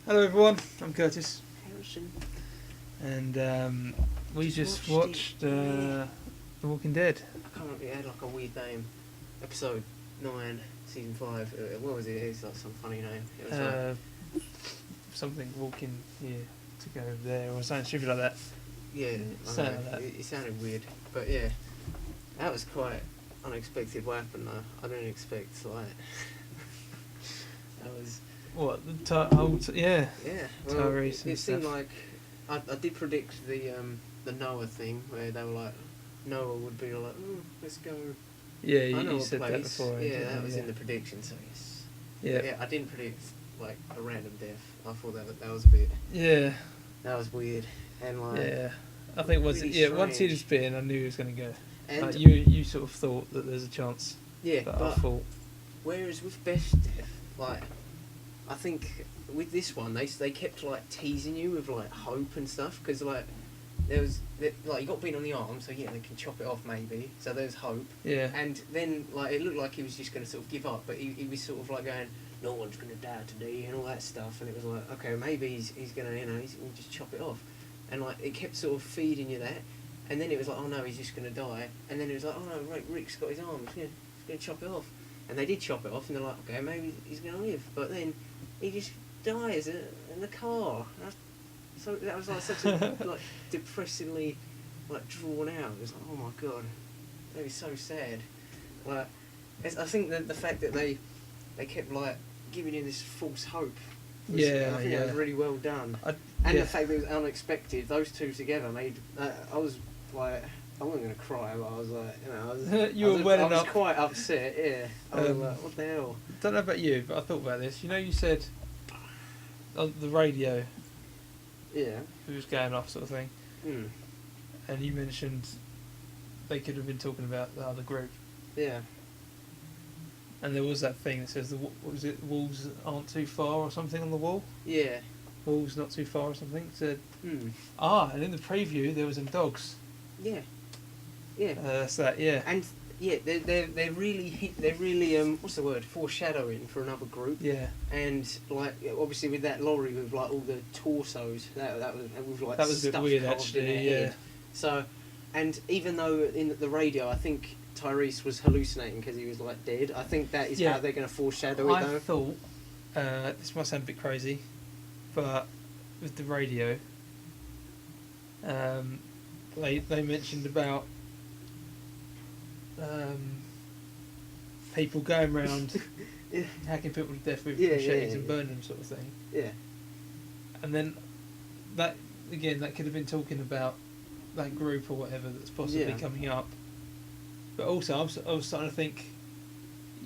Hello everyone, I'm Curtis, Harrison. and we just watched The Walking Dead. I can't remember, it had like a weird name. Episode 9, Season 5. What was it? It's like some funny name. It was Something walking here to go there or something stupid like that. yeah, Something like that. It sounded weird. But yeah, that was quite unexpected what happened though. I didn't expect like... that was... What, yeah. Yeah, well, Tyrese it and seemed stuff. like... I did predict the Noah thing, where they were like... Noah would be like, let's go... Yeah, I know you a said place. that before. Yeah, didn't that you? was Yeah. in the prediction, so yes. Yeah. Yeah, I didn't predict like a random death. I thought that was a bit... Yeah. That was weird. And like... Yeah. I think once really once he strange. was bitten, I knew he was going to go. And Like, you sort of thought that there's a chance, yeah, but I but thought whereas with Beth's death, like, I think with this one, they kept like teasing you with like hope and stuff, because like like he got beaten on the arm, so yeah, they can chop it off maybe. So there's hope. yeah. And then like it looked like he was just going to sort of give up, but he was sort of like going, no one's going to die today and all that stuff. And it was like, okay, maybe he's going to, we'll just chop it off. And like it kept sort of feeding you that. And then it was like, oh no, he's just going to die. And then it was like, oh no, right, Rick's got his arm, he's going to chop it off. And they did chop it off, and they're like, okay, maybe he's going to live. But then he just dies in the car. So that was like such a like depressingly like drawn out. It was like, oh my god, that was so sad. Like, I think that the fact that they kept like giving you this false hope. I think that was really well done. And the fact that it was unexpected, those two together made. I was like, I wasn't going to cry, but I was like, I was quite upset. Yeah, I was like, what the hell? Don't know about you, but I thought about this. You said on the radio, Yeah. it was going off, sort of thing, and you mentioned they could have been talking about the other group. Yeah. And there was that thing that says what was it? Walls aren't too far or something on the wall. Yeah. Walls not too far or something. It said and in the preview there was them dogs. Yeah. Yeah. That's that. Yeah. And yeah, they're really what's the word? Foreshadowing for another group. Yeah. And like obviously with that lorry with like all the torsos, that was with like that was a bit weird actually. Yeah. So, and even though in the radio, I think Tyrese was hallucinating because he was like dead. I think that is how they're going to foreshadow it. I thought this might sound a bit crazy, but with the radio, they mentioned about people going around hacking people to death with machetes and burning them, sort of thing. Yeah. And then that could have been talking about that group or whatever that's possibly coming up. But also, I was starting to think,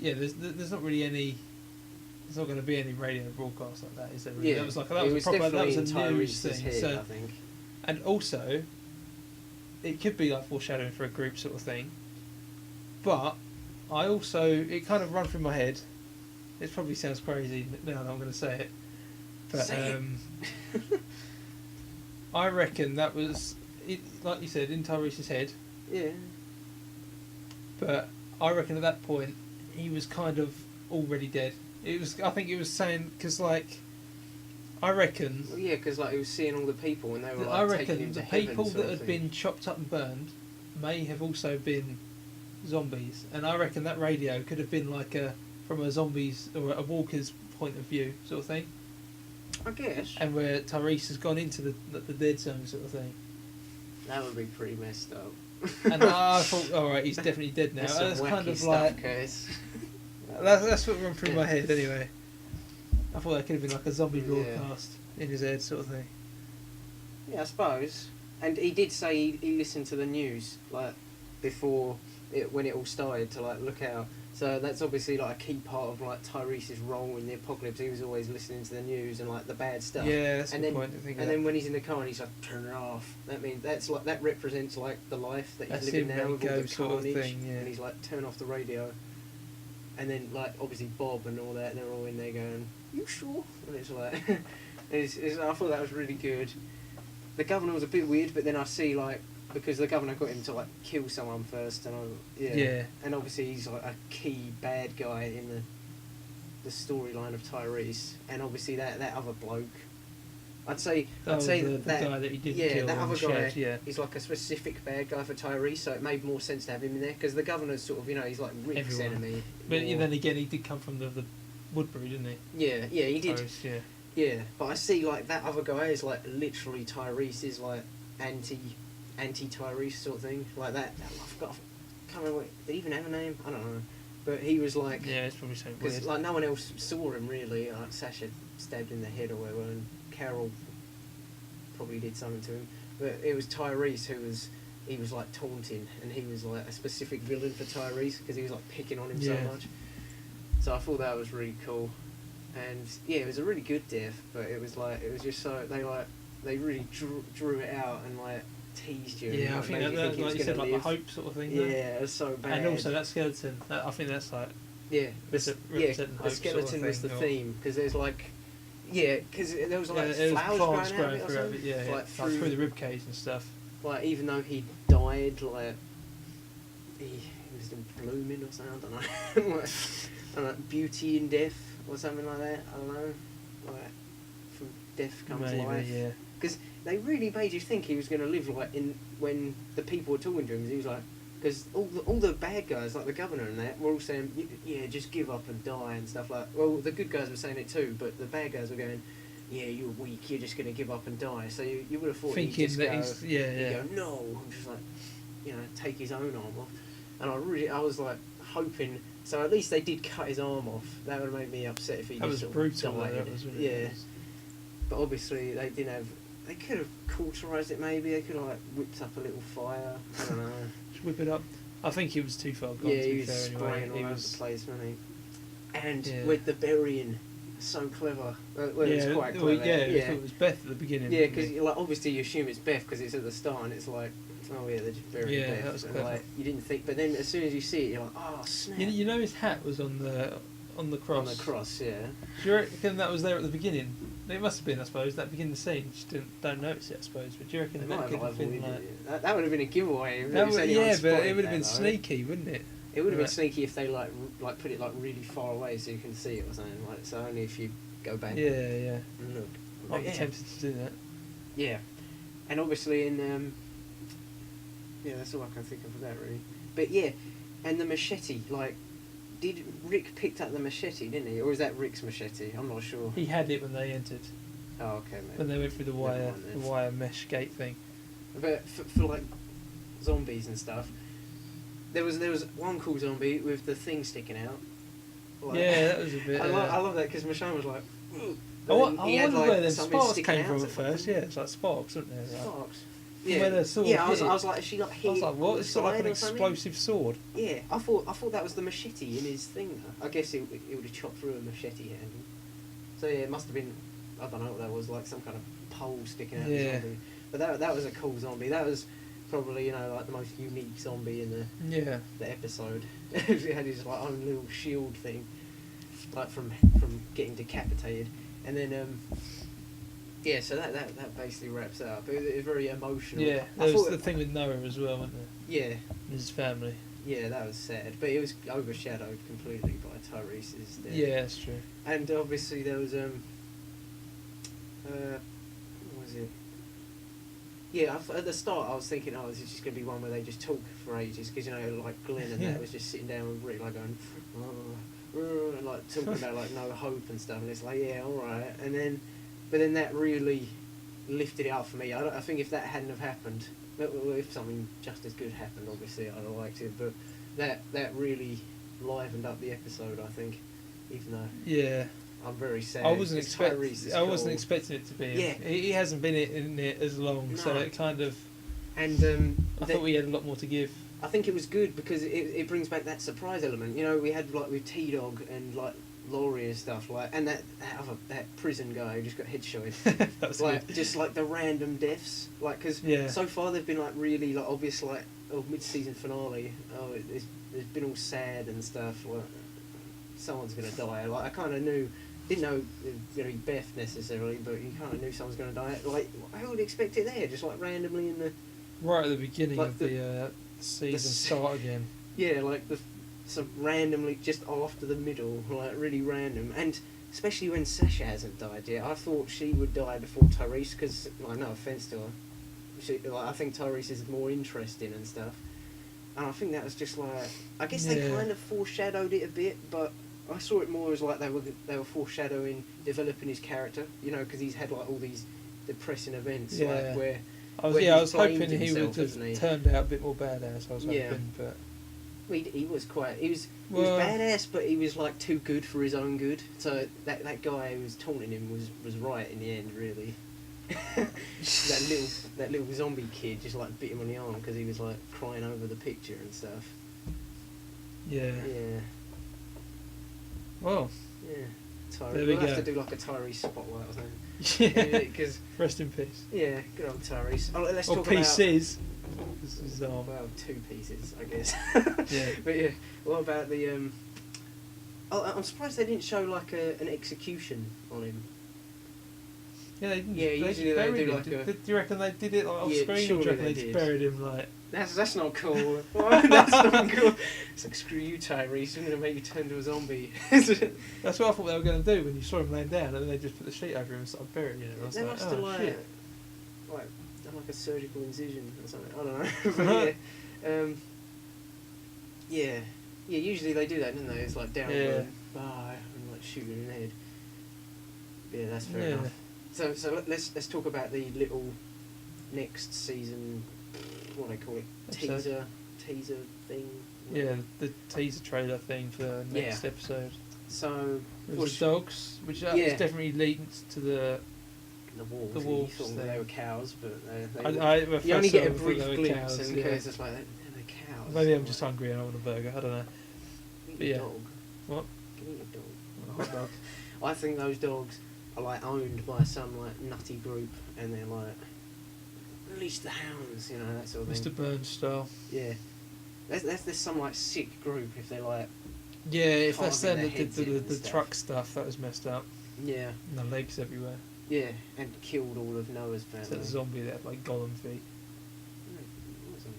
there's not really any. There's not going to be any radio broadcast like that, is there? Really? Yeah, that was a news thing. Head, so, I think. And also, it could be like foreshadowing for a group sort of thing. But it kind of run through my head. It probably sounds crazy now that I'm going to say it, but I reckon that was it, like you said, in Tyrese's head. Yeah. But I reckon at that point he was kind of already dead. I think it was saying because like I reckon. Well, yeah, because like he was seeing all the people and they were like I taking him reckon to the heaven, people sort that of had thing. been chopped up and burned may have also been zombies, and I reckon that radio could have been like from a zombies or a walker's point of view sort of thing. I guess. And where Tyrese has gone into the dead zone sort of thing. That would be pretty messed up. And I thought, all right, he's definitely dead now. That's kind of stuff, like Curtis. that's what ran through my head anyway. I thought that could have been like a zombie broadcast in his head sort of thing. Yeah, I suppose. And he did say he listened to the news like before when it all started to like look out. So that's obviously like a key part of like Tyrese's role in the apocalypse. He was always listening to the news and like the bad stuff. Yeah, that's a good point to think And then when he's in the car and he's like, turn it off. That means that represents like the life that he's living now with all the carnage. And he's like, turn off the radio. And then like obviously Bob and all that, they're all in there going, you sure? And it's like, I thought that was really good. The governor was a bit weird, but then I see like, because the governor got him to like kill someone first, and and obviously he's like a key bad guy in the storyline of Tyrese, and obviously that other bloke I'd say the that guy that he didn't yeah, kill that in other the shed, guy yeah. is like a specific bad guy for Tyrese, so it made more sense to have him in there because the governor's sort of, you know, he's like Rick's Everyone. enemy. But more. then again, he did come from the Woodbury, didn't he? Yeah, he did. Tyrese, yeah. Yeah, but I see like that other guy is like literally Tyrese is like anti Tyrese sort of thing, like that. I can't remember. Did he even have a name? I don't know. But he was like, Yeah, it's probably something because weird. like no one else saw him really. Like Sasha stabbed in the head or whatever, and Carol probably did something to him. But it was Tyrese he was like taunting, and he was like a specific villain for Tyrese because he was like picking on him so much. So I thought that was really cool, and yeah, it was a really good death. But it was just so they really drew it out and like teased you. Yeah, I and, think made that, you like you said, like live. the hope sort of thing. Yeah, There. it was so bad. And also that skeleton, I think that's like yeah, representing the hope skeleton sort of was the thing, theme because there's like because there was like there was flowers plants growing out of it or throughout something. it, yeah, like through the rib cage and stuff. Like even though he died, like he was blooming or something. I don't know. Like, I don't know, beauty in death or something like that. I don't know. Like from death comes Maybe, life. yeah. Because they really made you think he was going to live like when the people were talking to him. He was like, because all the bad guys like the governor and that were all saying, yeah, just give up and die and stuff like. Well, the good guys were saying it too, but the bad guys were going, yeah, you're weak. You're just going to give up and die. So you would have thought Thinking he'd just that go, he's he'd go, no, I'm just like, take his own arm off. And I was like hoping. So at least they did cut his arm off. That would have made me upset if he That just was sort of brutal. died. That was really yeah. But obviously they didn't have. They could have cauterised it. Maybe they could have like whipped up a little fire. I don't know. Just whip it up. I think he was too far gone. Yeah, to he be was fair, spraying anyway. all over the place, wasn't he? And Yeah. with the burying, so clever. Well, it was quite clever. It was Beth at the beginning. Yeah, because like obviously you assume it's Beth because it's at the start and it's like, oh yeah, they're just burying Yeah, Beth. that was and clever. like you didn't think, but then as soon as you see it, you're like, oh snap. You know his hat was on the cross. On the cross, yeah. Do you reckon that was there at the beginning? It must have been, I suppose. That beginning scene, just don't notice it, I suppose. But do you reckon They that might could have have been avoided like? it. That would have been a giveaway. That would, yeah, but it would have been though. sneaky, wouldn't it? It would have been Right. sneaky if they like put it like really far away so you can see it or something. Like so only if you go back. Yeah, yeah. And look. I'd But be yeah. tempted to do that. Yeah, and obviously in yeah, that's all I can think of for that really. But yeah, and the machete, like, did Rick picked up the machete, didn't he, or is that Rick's machete? I'm not sure. He had it when they entered, Oh, okay, mate. when they went through the Never mind then. wire mesh gate thing. But for like zombies and stuff, there was one cool zombie with the thing sticking out. Like, Yeah, that was a bit. I love that because Michonne was like. I wonder where the something sparks sticking came out from to at first. Yeah, it's like sparks, isn't there? Like, Sparks. From Yeah, where the sword yeah. I hit. was like, is she like hit? I was like, what? on the It's got like side an or something? explosive sword. Yeah, I thought that was the machete in his thing. I guess it would have chopped through a machete handle. So yeah, it must have been. I don't know what that was, like some kind of pole sticking out. Yeah. The zombie. But that was a cool zombie. That was probably like the most unique zombie in Yeah. the episode. He had his like own little shield thing, like from getting decapitated, and then yeah. So that basically wraps it up. It was very emotional. Yeah, I there was thought the thing with Noah as well, wasn't there? Yeah. And his family. Yeah, that was sad, but it was overshadowed completely by Tyrese's death. Yeah, that's true. And obviously there was what was it? Yeah, at the start I was thinking, oh, this is just going to be one where they just talk for ages, because like Glenn and Yeah. that was just sitting down with Rick, like going, and like talking about like no hope and stuff, and it's like, yeah, all right, but then that really lifted it up for me. I think if that hadn't have happened, if something just as good happened, obviously I'd have liked it, but that really livened up the episode, I think, even though Yeah. I'm very sad. I wasn't because Tyrese is cool. expecting it to be. Yeah. He hasn't been in it as long, so No. it kind of. And I thought we had a lot more to give. I think it was good because it brings back that surprise element. You know, we had like with T-Dog and like Laurie and stuff like, and that prison guy who just got headshotted. That was Like good. just like the random deaths, like because Yeah. so far they've been like really like obvious, like mid-season finale. Oh, it's been all sad and stuff. Like someone's gonna die. Like I kind of didn't know it was gonna be Beth necessarily, but you kind of knew someone's gonna die. Like who would expect it there? Just like randomly in the Right at the beginning like of the season start again. yeah, like some randomly just after the middle, like really random. And especially when Sasha hasn't died yet. I thought she would die before Tyrese, because, like, no offence to her, I think Tyrese is more interesting and stuff. And I think that was just like, I guess they kind of foreshadowed it a bit, but I saw it more as like they were foreshadowing developing his character, you know, because he's had like all these depressing events, like where I was hoping he would have turned out a bit more badass. I was hoping, but he was badass, but he was like too good for his own good. So that guy who was taunting him was right in the end, really. that little zombie kid just like bit him on the arm because he was like crying over the picture and stuff. Yeah. Well. Yeah. There we we'll go. have to do like a Tyrese spotlight or something. Yeah. Cause rest in peace. Yeah. Good old Tyrese. Let's or talk pieces. about. Well, 2 pieces, I guess. Yeah. But yeah. What about the? I'm surprised they didn't show like an execution on him. Yeah, they didn't. Usually they do like do you reckon they did it like off screen, or do you reckon they just buried him like? That's not cool. That's not cool. It's like, screw you, Tyrese. I'm gonna make you turn to a zombie. That's what I thought they were gonna do when you saw him laying down, and then they just put the sheet over him and started burying him. I was they like, must have shit. like done like a surgical incision or something. I don't know. But yeah. Usually they do that, don't they? It's like down and like shooting in the head. Yeah, that's fair enough. So let's talk about the little next season, what do they call it, teaser thing. Yeah, the teaser trailer thing for the next episode. So it was the dogs, which is definitely leads to the wolves. The wolves. You thought they were cows, but you only get a brief glimpse, and it's just like they're cows. Maybe I'm just hungry and I want a burger. I don't know. But yeah. Dog. What? Can you eat a dog? A hot dog. I think those dogs are like owned by some like nutty group, and they're like, release the hounds, you know, that sort of thing. Mr. Burns style. Yeah. There's some like sick group if they're like. Yeah, if that's them that did the truck stuff, that was messed up. Yeah. And the legs everywhere. Yeah, and killed all of Noah's family. So the zombie that had like golem feet.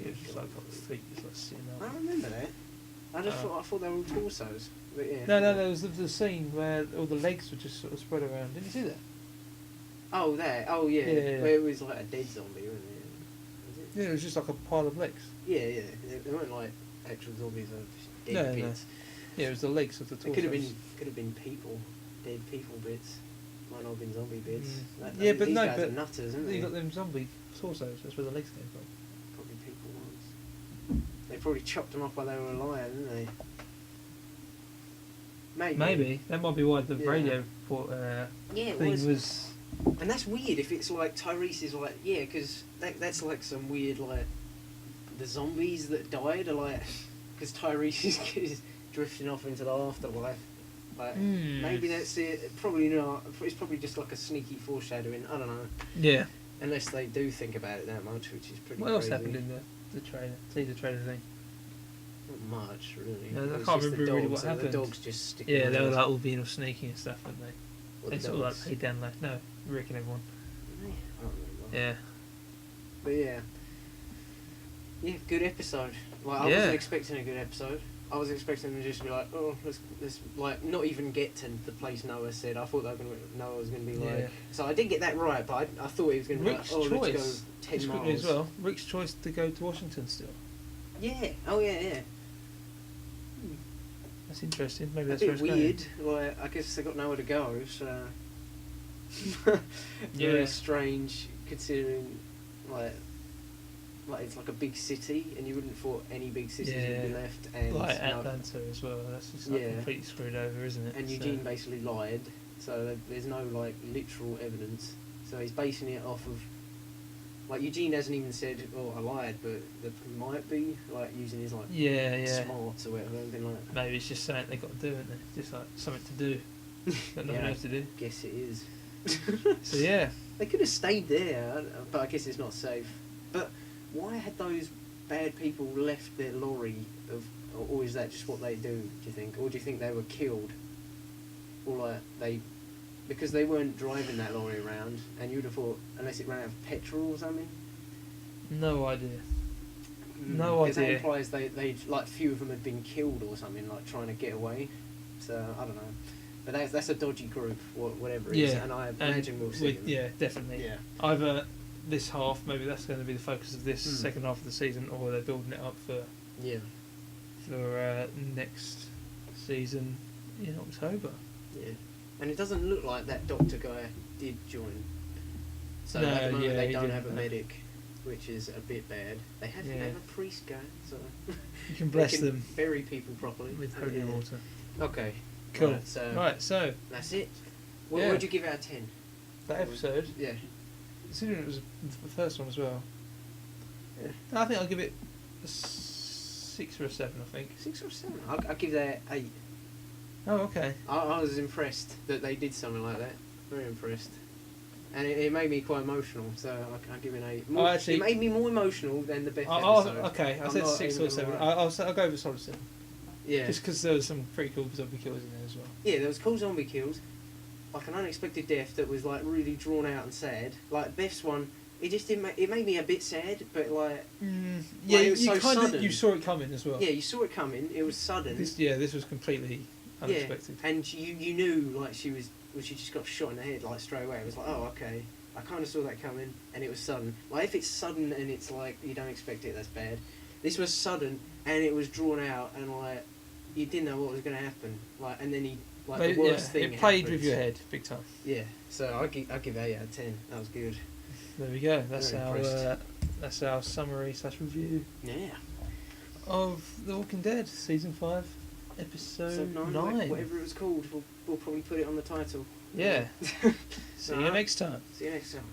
It was just like feet just like sitting up. I remember that. I thought they were all torsos. But yeah. No, there was the scene where all the legs were just sort of spread around. Didn't you see that? Oh, that. Oh, yeah. Where it was like a dead zombie, wasn't it? Was it? Yeah, it was just like a pile of legs. Yeah. They weren't like actual zombies or just dead bits. No. Yeah, it was the legs of the torsos. It could have been people, dead people bits. Might not have been zombie bits. But these no, guys but are nutters, isn't you got them zombie torsos. That's where the legs came from. Probably people ones. They probably chopped them off while they were alive, didn't they? Maybe. That might be why the radio thing was. And that's weird if it's like Tyrese is like, because that's like some weird, like, the zombies that died are like, because Tyrese is drifting off into the afterlife. Like, maybe that's it. Probably not. It's probably just like a sneaky foreshadowing. I don't know. Yeah. Unless they do think about it that much, which is pretty What else happened in the trailer? See the trailer thing? Not much, really. No, I can't remember really what happened. The dogs just stick. Yeah, they were like all being all sneaky and stuff, weren't they? They sort of like paid down like, no, Rick and everyone. I don't remember. Yeah. But yeah, good episode. Like, I wasn't expecting a good episode. I was expecting them to just be like, oh, let's like not even get to the place Noah said. I thought Noah was going to be like. So I did get that right, but I thought he was going to be like, oh, let's go 10 miles. As well. Rick's choice to go to Washington still. Yeah. Oh yeah. That's interesting. Maybe that's a bit weird. Like, I guess they got nowhere to go, so very strange considering like it's like a big city, and you wouldn't have thought any big cities would be left. And like Atlanta as well. That's just like completely screwed over, isn't it? And Eugene basically lied, so there's no like literal evidence. So he's basing it off of. Like, Eugene hasn't even said, oh, I lied, but there might be, like, using his, like, smarts or whatever, anything like that. Maybe it's just something they got to do, isn't it? Just, like, something to do that nothing else to do. Guess it is. So, yeah. They could have stayed there, but I guess it's not safe. But why had those bad people left their lorry, or is that just what they do you think? Or do you think they were killed? Or, like, because they weren't driving that lorry around, and you'd have thought, unless it ran out of petrol or something? No idea. No idea. That implies they like, few of them had been killed or something, like, trying to get away. So, I don't know. But that's a dodgy group, whatever it is, and I imagine we'll see them. Yeah, definitely. Yeah. Either this half, maybe that's going to be the focus of this second half of the season, or they're building it up for next season in October. Yeah, and it doesn't look like that doctor guy did join. So no, at the moment they he don't didn't, have a medic, which is a bit bad. They have a priest going, so you can bless them. Bury people properly with holy water. Okay. Cool. Right, so that's it. What would you give out of 10? That episode? Yeah. Considering it was the first one as well. Yeah. I think I'll give it a 6 or a 7, I think. 6 or 7? I'll give that 8. Oh, okay. I was impressed that they did something like that. Very impressed. And it made me quite emotional, so I'll give it an 8. More, it made me more emotional than the Beth episode. Okay, I said 6 or 7. I'll go with a solid 7. Yeah. Just because there was some pretty cool zombie kills in there as well. Yeah, there was cool zombie kills. Like an unexpected death that was like really drawn out and sad. Like Beth's one, it just didn't. It made me a bit sad, but like yeah, like, it was you so sudden. You saw it coming as well. Yeah, you saw it coming. It was sudden. This was completely unexpected. Yeah, and you knew like she just got shot in the head like straight away. It was like, oh okay, I kind of saw that coming, and it was sudden. Like if it's sudden and it's like you don't expect it, that's bad. This was sudden and it was drawn out, and like you didn't know what was going to happen. Like and then the worst thing. It played happens. with your head big time. Yeah, so I give 8 out of 10. That was good. There we go. That's our summary / review. Yeah. Of The Walking Dead season 5, episode 9. Whatever it was called, we'll probably put it on the title. Yeah. See you next time. See you next time.